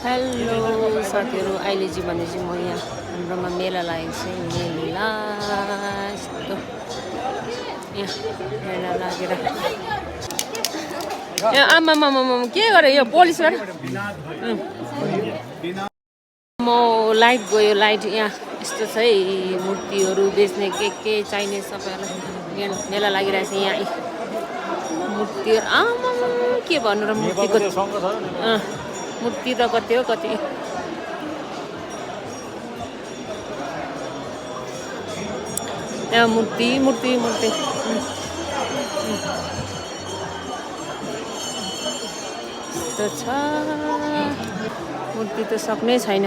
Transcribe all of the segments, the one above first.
Hello साथीहरू, अहिले चाहिँ भने चाहिँ म यहाँ हाम्रोमा मेला लागेको छ। मेला यस्तो यहाँ मेला लागेर यहाँ आमामामा के गरे यो पोलिसबाट म लाइट गयो। लाइट यहाँ यस्तो छ है, मूर्तिहरू बेच्ने के चाहिने सबैलाई मेला लागिरहेछ। यहाँ मूर्तिहरू आमा के भन्नु र, मूर्तिको मूर्ति त कति हो कति। यहाँ मूर्ति मूर्ति मूर्ति यस्तो छ। मूर्ति त सक्नै छैन।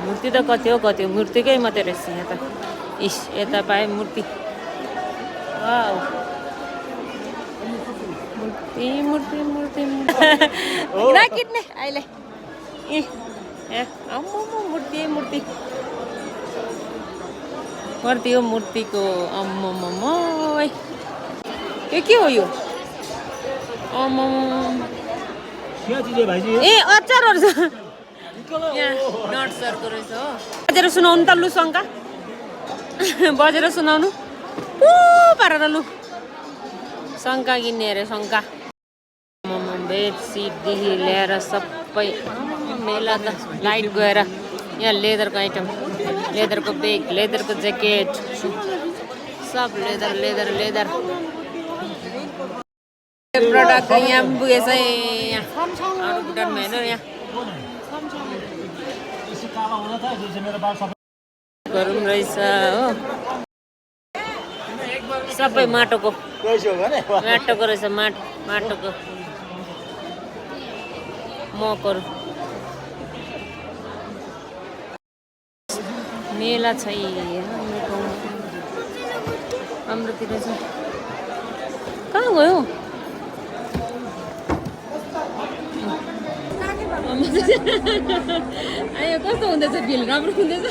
मूर्ति त कति हो कति हो, मूर्तिकै मात्रै रहेछ यहाँ त। इस यता पाए मूर्ति, वाउ मूर्ति मूर्ति मूर्ति किन्ने अहिले मूर्ति मूर्ति मूर्ति हो मूर्तिको अम्मम के हो यो ए अचारहरू छ यहाँ, नट्सहरूको रहेछ हो। बजेर सुनाउनु त लु, शङ्का बजेर सुनाउनु पारेर लु। शङ्का किन्ने अरे शङ्का। बेडसिटदेखि ल्याएर सबै मेला त लाइट गएर यहाँ लेदरको आइटम, लेदरको बेग, लेदरको ज्याकेट, सब लेदर लेदर लेदर प्रडक्ट यहाँ पुगेछ। यहाँ बुटानमा हेर्नु यहाँ गरौँ रहेछ हो। सबै माटोको रहेछ, माटोको मकहरू। मेला छ हाम्रोतिर चाहिँ। कहाँ गयो आयो? कस्तो हुँदैछ बिल? राम्रो हुँदैछ?